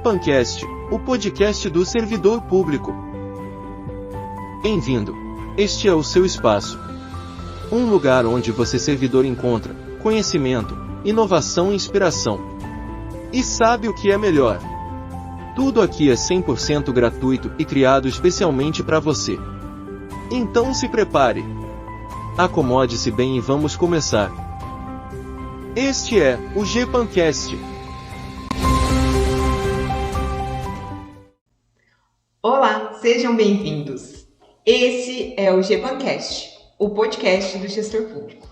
GPANcast, o podcast do servidor público. Bem-vindo. Este é o seu espaço. Um lugar onde você, servidor, encontra conhecimento, inovação e inspiração. E sabe o que é melhor? Tudo aqui é 100% gratuito e criado especialmente para você. Então se prepare. Acomode-se bem e vamos começar. Este é o GPANcast. Olá, sejam bem-vindos. Esse é o GPANcast, o podcast do gestor público.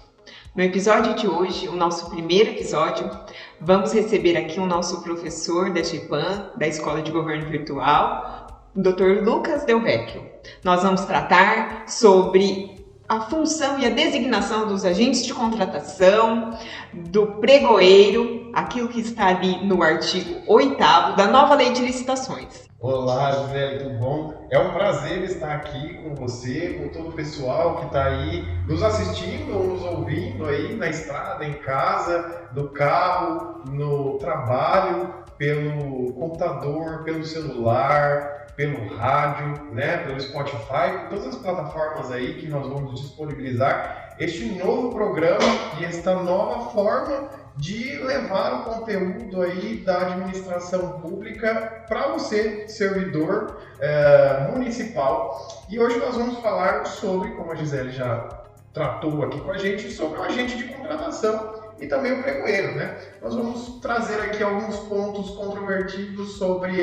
No episódio de hoje, o nosso primeiro episódio, vamos receber aqui o nosso professor da GPAN, da Escola de Governo Virtual, o Dr. Lucas Del Vecchio. Nós vamos tratar sobre a função e a designação dos agentes de contratação, do pregoeiro, aquilo que está ali no artigo 8º da nova lei de licitações. Olá, Gisele, tudo bom? É um prazer estar aqui com você, com todo o pessoal que está aí nos assistindo ou nos ouvindo aí na estrada, em casa, no carro, no trabalho, pelo computador, pelo celular, pelo rádio, né, pelo Spotify, todas as plataformas aí que nós vamos disponibilizar este novo programa e esta nova forma de levar o conteúdo aí da administração pública para você, servidor municipal. E hoje nós vamos falar sobre, como a Gisele já tratou aqui com a gente, sobre o agente de contratação e também o pregoeiro, né? Nós vamos trazer aqui alguns pontos controvertidos sobre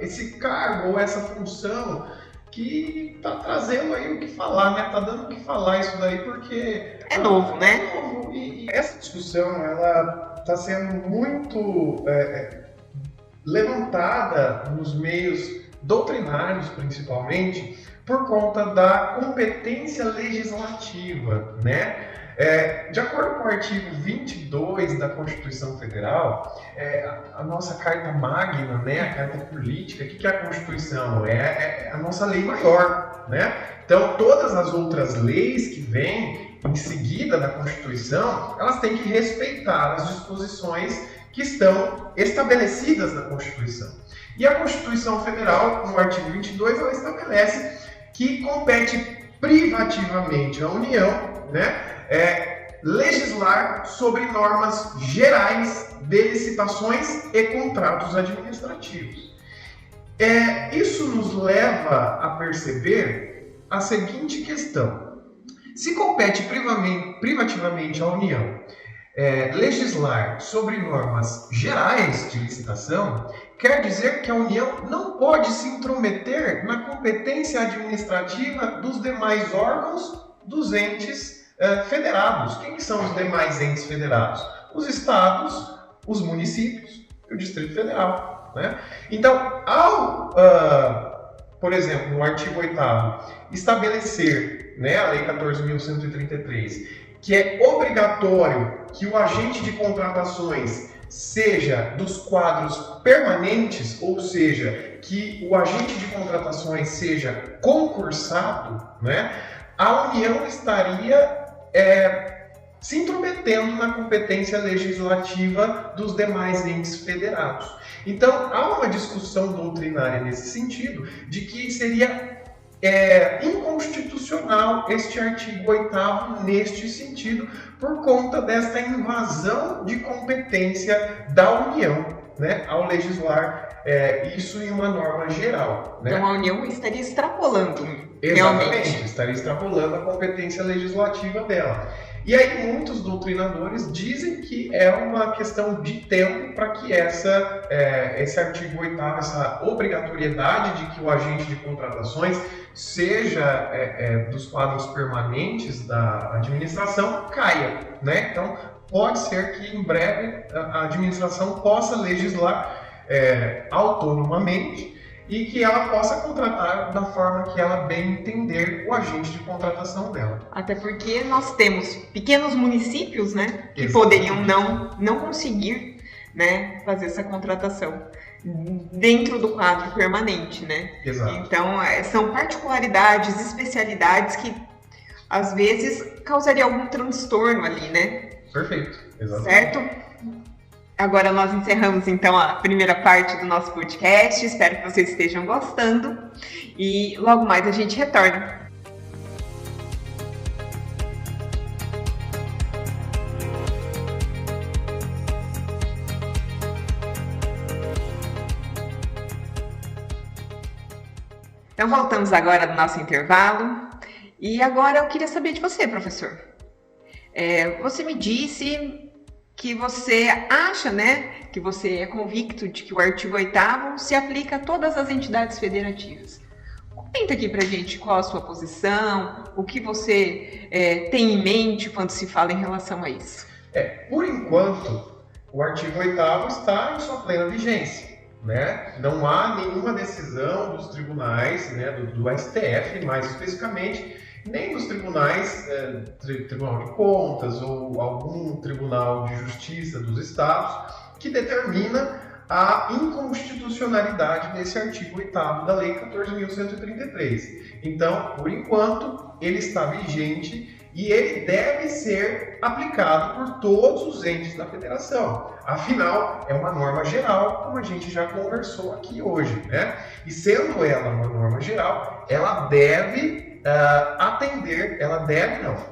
esse cargo ou essa função que está trazendo aí o que falar, né? Tá dando o que falar isso daí porque é novo, né? É novo. E essa discussão, ela está sendo muito levantada nos meios doutrinários, principalmente, por conta da competência legislativa, né? De acordo com o artigo 22 da Constituição Federal, a nossa Carta Magna, né, a Carta Política, o que é a Constituição? É a nossa lei maior, né? Então, todas as outras leis que vêm em seguida da Constituição, elas têm que respeitar as disposições que estão estabelecidas na Constituição. E a Constituição Federal, no artigo 22, ela estabelece que compete privativamente à União, né, legislar sobre normas gerais de licitações e contratos administrativos. Isso nos leva a perceber a seguinte questão: se compete privativamente à União legislar sobre normas gerais de licitação, quer dizer que a União não pode se intrometer na competência administrativa dos demais órgãos dos entes federados. Quem são os demais entes federados? Os estados, os municípios e o Distrito Federal, né? Então, ao, por exemplo, no artigo 8º, estabelecer, né, a Lei 14.133, que é obrigatório que o agente de contratações seja dos quadros permanentes, ou seja, que o agente de contratações seja concursado, né, a União estaria se intrometendo na competência legislativa dos demais entes federados. Então, há uma discussão doutrinária nesse sentido, de que seria inconstitucional este artigo 8º neste sentido, por conta desta invasão de competência da União, né, ao legislar isso em uma norma geral, né? Então a União estaria extrapolando. Exatamente, realmente. Estaria extrapolando a competência legislativa dela. E aí muitos doutrinadores dizem que é uma questão de tempo para que esse artigo 8º, essa obrigatoriedade de que o agente de contratações seja dos quadros permanentes da administração caia, né? Então pode ser que em breve a administração possa legislar autonomamente e que ela possa contratar da forma que ela bem entender o agente de contratação dela. Até porque nós temos pequenos municípios, né, que Exatamente. poderiam não conseguir, né, fazer essa contratação dentro do quadro permanente, né? Exato. Então, são particularidades, especialidades que às vezes causaria algum transtorno ali, né? Perfeito. Exatamente. Certo? Agora nós encerramos então a primeira parte do nosso podcast. Espero que vocês estejam gostando e logo mais a gente retorna. Então voltamos agora do nosso intervalo e agora eu queria saber de você, professor. Você me disse que você acha, né, que você é convicto de que o artigo 8º se aplica a todas as entidades federativas. Comenta aqui pra gente qual a sua posição, o que você tem em mente quando se fala em relação a isso. Por enquanto, o artigo 8º está em sua plena vigência, né? Não há nenhuma decisão dos tribunais, né, do STF, mais especificamente, nem dos tribunais, Tribunal de Contas ou algum tribunal de justiça dos estados, que determina a inconstitucionalidade desse artigo 8º da Lei 14.133. Então, por enquanto, ele está vigente e ele deve ser aplicado por todos os entes da federação. Afinal, é uma norma geral, como a gente já conversou aqui hoje, né? E sendo ela uma norma geral, ela deve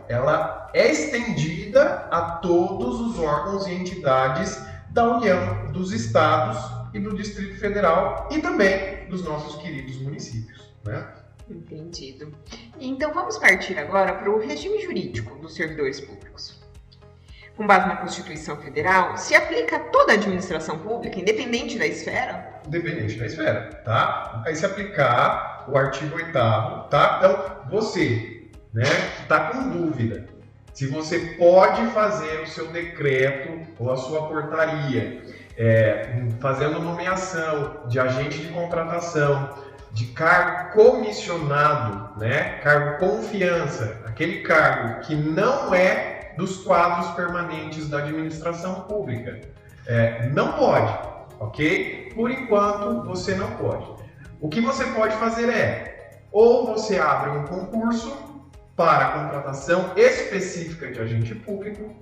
ela é estendida a todos os órgãos e entidades da União, dos estados e do Distrito Federal e também dos nossos queridos municípios, né? Entendido. Então vamos partir agora para o regime jurídico dos servidores públicos. Com base na Constituição Federal, se aplica a toda a administração pública, independente da esfera? Independente da esfera, tá? Vai se aplicar o artigo 8º, tá? Então, você, né, que está com dúvida, se você pode fazer o seu decreto ou a sua portaria, fazendo nomeação de agente de contratação, de cargo comissionado, né, cargo confiança, aquele cargo que não é dos quadros permanentes da administração pública. Não pode, ok? Por enquanto, você não pode. O que você pode fazer ou você abre um concurso para a contratação específica de agente público,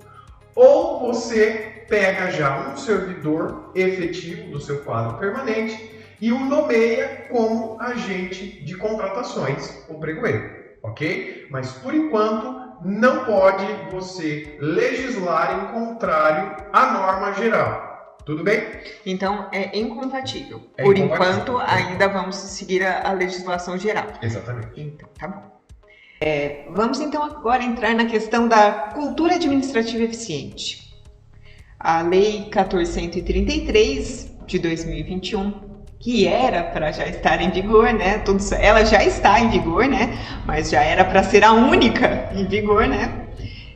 ou você pega já um servidor efetivo do seu quadro permanente e o nomeia como agente de contratações ou pregoeiro, ok? Mas, por enquanto, não pode você legislar em contrário à norma geral. Tudo bem? Então, é incompatível. Por enquanto, ainda vamos seguir a legislação geral. Exatamente. Então, tá bom. Vamos, então, agora entrar na questão da cultura administrativa eficiente. A Lei 14.133, de 2021, que era para já estar em vigor, né? Ela já está em vigor, né? Mas já era para ser a única em vigor, né?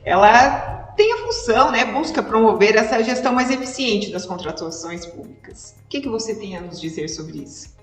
Ela tem a função, né? Busca promover essa gestão mais eficiente das contratações públicas. O que você tem a nos dizer sobre isso?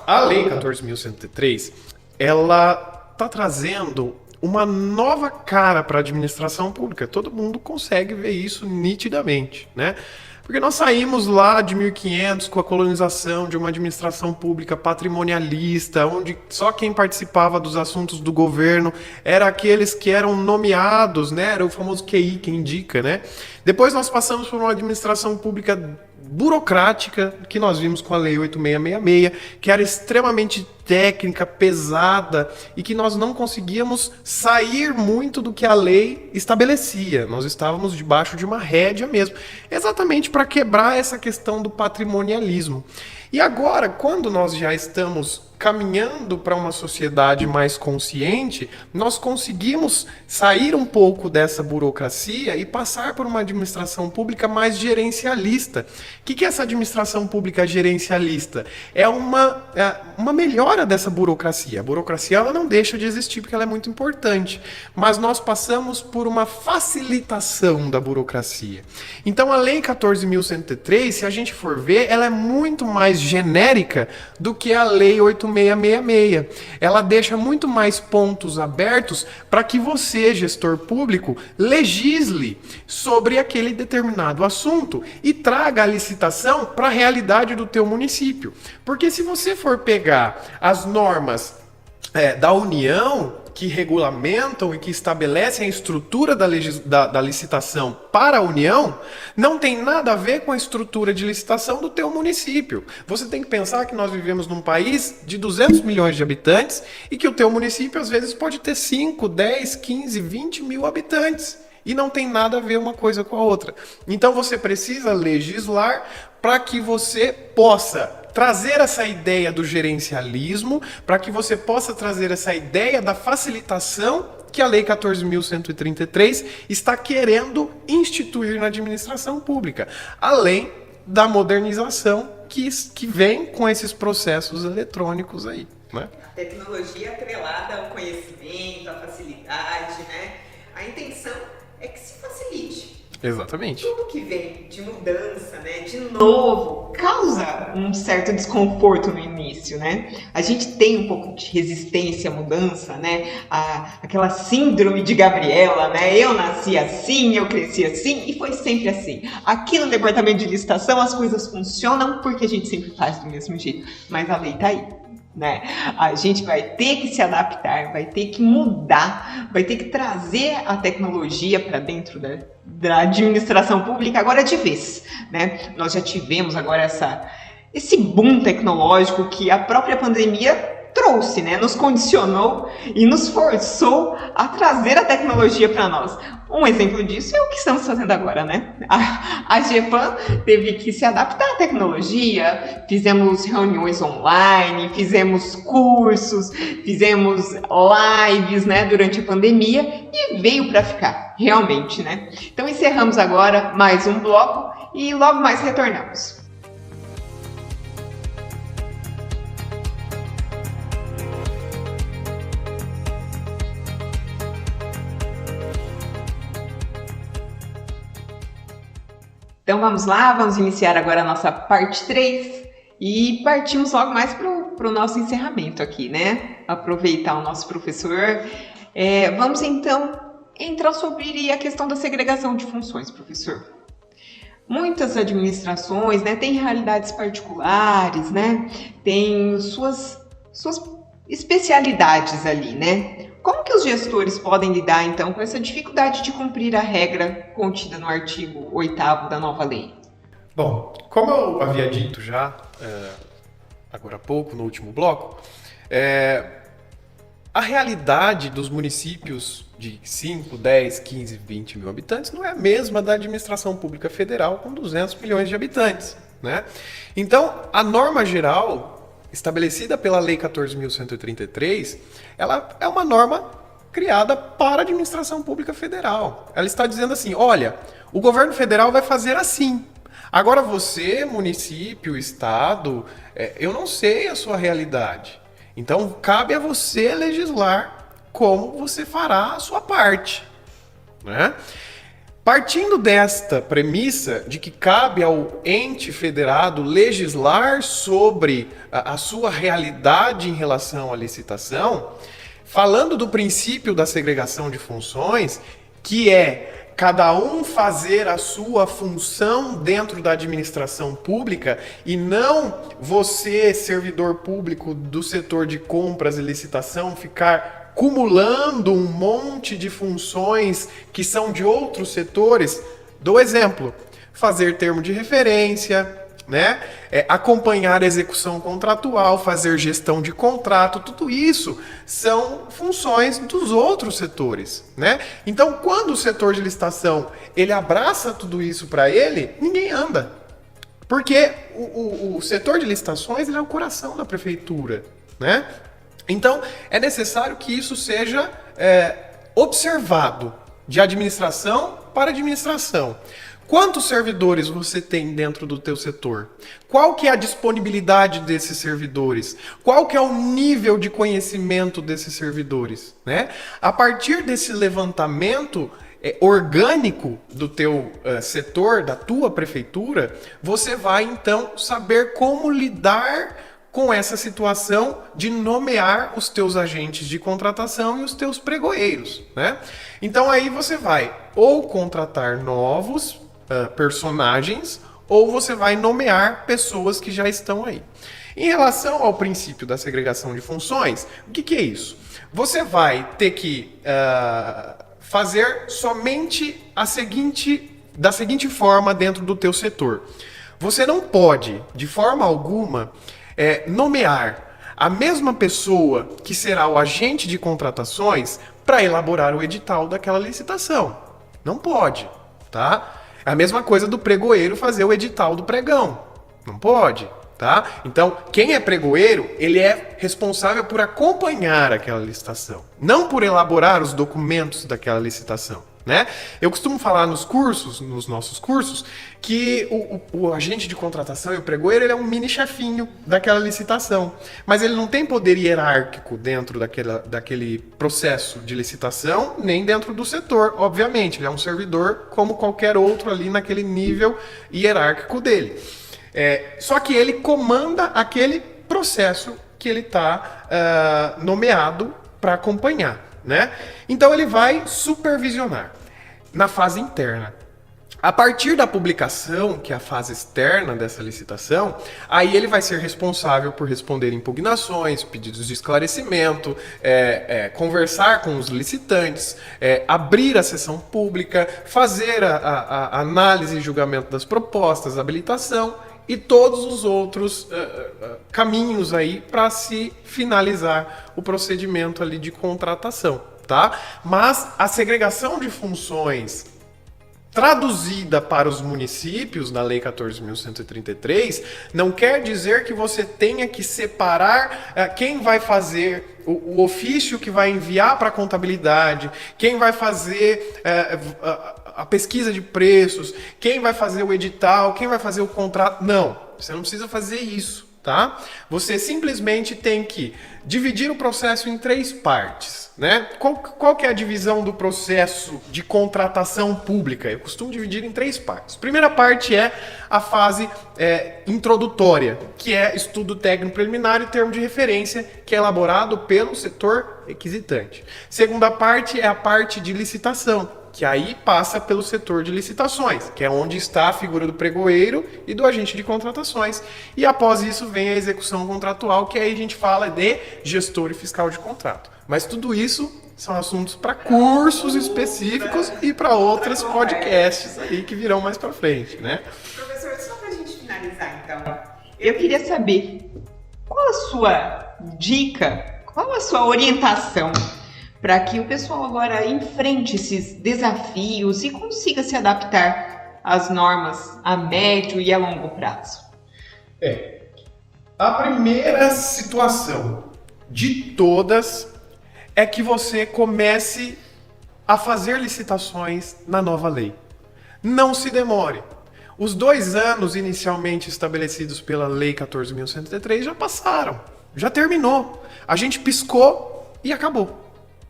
A Lei 14.103, ela está trazendo uma nova cara para a administração pública. Todo mundo consegue ver isso nitidamente, né? Porque nós saímos lá de 1500 com a colonização de uma administração pública patrimonialista, onde só quem participava dos assuntos do governo era aqueles que eram nomeados, né? Era o famoso QI, que indica, né? Depois nós passamos por uma administração pública burocrática, que nós vimos com a Lei 8666, que era extremamente técnica, pesada, e que nós não conseguíamos sair muito do que a lei estabelecia. Nós estávamos debaixo de uma rédea mesmo, exatamente para quebrar essa questão do patrimonialismo. E agora, quando nós já estamos caminhando para uma sociedade mais consciente, nós conseguimos sair um pouco dessa burocracia e passar por uma administração pública mais gerencialista. O que é essa administração pública gerencialista? É uma melhora dessa burocracia. A burocracia ela não deixa de existir porque ela é muito importante, mas nós passamos por uma facilitação da burocracia. Então a Lei 14.103, se a gente for ver, ela é muito mais genérica do que a Lei 8666. Ela deixa muito mais pontos abertos para que você, gestor público, legisle sobre aquele determinado assunto e traga a licitação para a realidade do teu município. Porque se você for pegar as normas da União, que regulamentam e que estabelecem a estrutura da licitação para a União não tem nada a ver com a estrutura de licitação do teu município. Você tem que pensar que nós vivemos num país de 200 milhões de habitantes e que o teu município às vezes pode ter 5, 10, 15, 20 mil habitantes. E não tem nada a ver uma coisa com a outra. Então você precisa legislar para que você possa trazer essa ideia do gerencialismo, para que você possa trazer essa ideia da facilitação que a Lei 14.133 está querendo instituir na administração pública, além da modernização que vem com esses processos eletrônicos aí, né? A tecnologia atrelada ao conhecimento, à facilidade, né? A intenção é que se facilite. Exatamente. Tudo que vem de mudança, né, de novo, causa um certo desconforto no início, né? A gente tem um pouco de resistência à mudança, né? Aquela síndrome de Gabriela, né? Eu nasci assim, eu cresci assim e foi sempre assim. Aqui no departamento de licitação as coisas funcionam porque a gente sempre faz do mesmo jeito, mas a lei tá aí. Né? A gente vai ter que se adaptar, vai ter que mudar, vai ter que trazer a tecnologia para dentro da administração pública agora de vez, né? Nós já tivemos agora esse boom tecnológico que a própria pandemia trouxe, né? Nos condicionou e nos forçou a trazer a tecnologia para nós. Um exemplo disso é o que estamos fazendo agora, né? A GEPAM teve que se adaptar à tecnologia, fizemos reuniões online, fizemos cursos, fizemos lives, né, durante a pandemia e veio para ficar, realmente, né? Então encerramos agora mais um bloco e logo mais retornamos. Então vamos lá, vamos iniciar agora a nossa parte 3 e partimos logo mais para o nosso encerramento aqui, né? Aproveitar o nosso professor. Vamos então entrar sobre a questão da segregação de funções, professor. Muitas administrações, né, têm realidades particulares, né? Tem suas especialidades ali, né? Como que os gestores podem lidar, então, com essa dificuldade de cumprir a regra contida no artigo 8º da nova lei? Bom, como eu havia dito já, agora há pouco, no último bloco, a realidade dos municípios de 5, 10, 15, 20 mil habitantes não é a mesma da administração pública federal com 200 milhões de habitantes, né? Então, a norma geral estabelecida pela Lei 14.133, ela é uma norma criada para a administração pública federal. Ela está dizendo assim, olha, o governo federal vai fazer assim. Agora você, município, estado, eu não sei a sua realidade. Então, cabe a você legislar como você fará a sua parte, né? Partindo desta premissa de que cabe ao ente federado legislar sobre a sua realidade em relação à licitação, falando do princípio da segregação de funções, que é cada um fazer a sua função dentro da administração pública e não você, servidor público do setor de compras e licitação, ficar acumulando um monte de funções que são de outros setores. Dou exemplo, fazer termo de referência, né? Acompanhar a execução contratual, fazer gestão de contrato, tudo isso são funções dos outros setores, né? Então, quando o setor de licitação ele abraça tudo isso para ele, ninguém anda. Porque o setor de licitações ele é o coração da prefeitura, né? Então, é necessário que isso seja observado de administração para administração. Quantos servidores você tem dentro do teu setor? Qual que é a disponibilidade desses servidores? Qual que é o nível de conhecimento desses servidores, né? A partir desse levantamento orgânico do teu setor, da tua prefeitura, você vai então saber como lidar com essa situação de nomear os teus agentes de contratação e os teus pregoeiros, né? Então aí você vai ou contratar novos personagens ou você vai nomear pessoas que já estão aí. Em relação ao princípio da segregação de funções, o que é isso? Você vai ter que fazer somente da seguinte forma dentro do teu setor. Você não pode, de forma alguma, nomear a mesma pessoa que será o agente de contratações para elaborar o edital daquela licitação. Não pode, tá? É a mesma coisa do pregoeiro fazer o edital do pregão. Não pode, tá? Então, quem é pregoeiro, ele é responsável por acompanhar aquela licitação, não por elaborar os documentos daquela licitação, né? Eu costumo falar nos nossos cursos, que o agente de contratação e o pregoeiro, ele é um mini chefinho daquela licitação, mas ele não tem poder hierárquico dentro daquele processo de licitação, nem dentro do setor, obviamente. Ele é um servidor como qualquer outro ali naquele nível hierárquico dele. Só que ele comanda aquele processo que ele está nomeado para acompanhar, né? Então ele vai supervisionar na fase interna. A partir da publicação, que é a fase externa dessa licitação, aí ele vai ser responsável por responder impugnações, pedidos de esclarecimento, conversar com os licitantes, abrir a sessão pública, fazer a análise e julgamento das propostas, habilitação e todos os outros caminhos aí para se finalizar o procedimento ali de contratação, tá? Mas a segregação de funções traduzida para os municípios na Lei 14.133 não quer dizer que você tenha que separar quem vai fazer o ofício que vai enviar para a contabilidade, quem vai fazer a pesquisa de preços, quem vai fazer o edital, quem vai fazer o contrato. Não, você não precisa fazer isso, tá? Você simplesmente tem que dividir o processo em 3 partes, né? Qual que é a divisão do processo de contratação pública? Eu costumo dividir em 3 partes. A primeira parte é a fase introdutória, que é estudo técnico preliminar e termo de referência, que é elaborado pelo setor requisitante. Segunda parte é a parte de licitação, que aí passa pelo setor de licitações, que é onde está a figura do pregoeiro e do agente de contratações. E após isso vem a execução contratual, que aí a gente fala de gestor e fiscal de contrato. Mas tudo isso são assuntos para cursos específicos e para outros podcasts aí que virão mais para frente, né? Professor, só para a gente finalizar então, eu queria saber qual a sua dica, qual a sua orientação para que o pessoal agora enfrente esses desafios e consiga se adaptar às normas a médio e a longo prazo. A primeira situação de todas é que você comece a fazer licitações na nova lei. Não se demore. Os 2 anos inicialmente estabelecidos pela Lei 14.133 já passaram, já terminou. A gente piscou e acabou.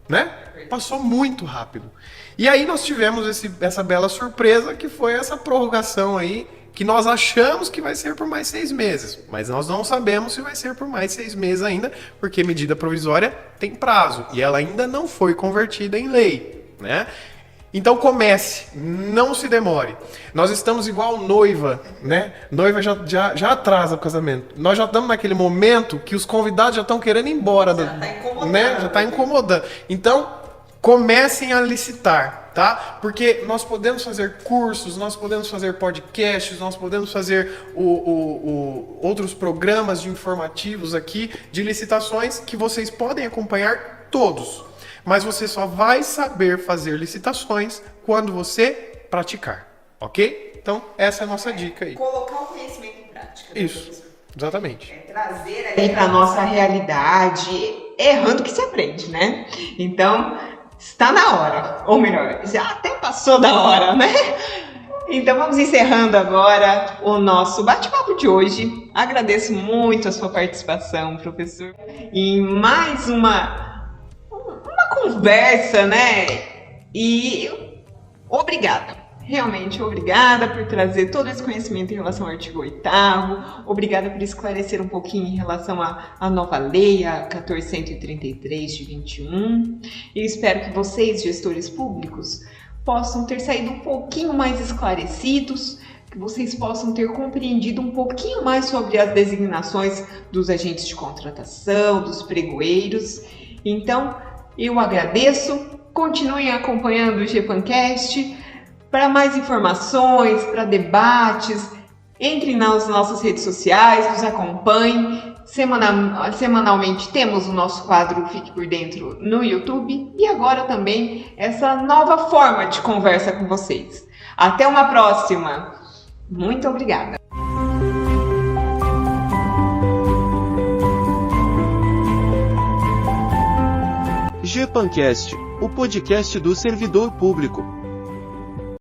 Né? Passou muito rápido. E aí nós tivemos essa bela surpresa, que foi essa prorrogação aí, que nós achamos que vai ser por mais 6 meses, mas nós não sabemos se vai ser por mais 6 meses ainda, porque medida provisória tem prazo e ela ainda não foi convertida em lei, né? Então comece, não se demore. Nós estamos igual noiva, né? Noiva já atrasa o casamento. Nós já estamos naquele momento que os convidados já estão querendo ir embora. Já está incomodando. Né? Já está incomodando. Então, comecem a licitar, tá? Porque nós podemos fazer cursos, nós podemos fazer podcasts, nós podemos fazer outros programas de informativos aqui, de licitações, que vocês podem acompanhar todos. Mas você só vai saber fazer licitações quando você praticar, ok? Então, essa é a nossa dica aí. Colocar o conhecimento em prática. Isso, exatamente. Trazer aí para a nossa realidade, errando que se aprende, né? Então, está na hora, ou melhor, já até passou da hora, né? Então vamos encerrando agora o nosso bate-papo de hoje. Agradeço muito a sua participação, professor, em mais uma conversa, né? E obrigada, realmente obrigada por trazer todo esse conhecimento em relação ao artigo 8º, obrigada por esclarecer um pouquinho em relação à nova lei, a 14.133 de 21. Eu espero que vocês, gestores públicos, possam ter saído um pouquinho mais esclarecidos, que vocês possam ter compreendido um pouquinho mais sobre as designações dos agentes de contratação, dos pregoeiros. Então, eu agradeço. Continuem acompanhando o GPANcast. Para mais informações, para debates, entre nas nossas redes sociais, nos acompanhem. Semanalmente temos o nosso quadro Fique por Dentro no YouTube e agora também essa nova forma de conversa com vocês. Até uma próxima! Muito obrigada! GPANcast, o podcast do servidor público.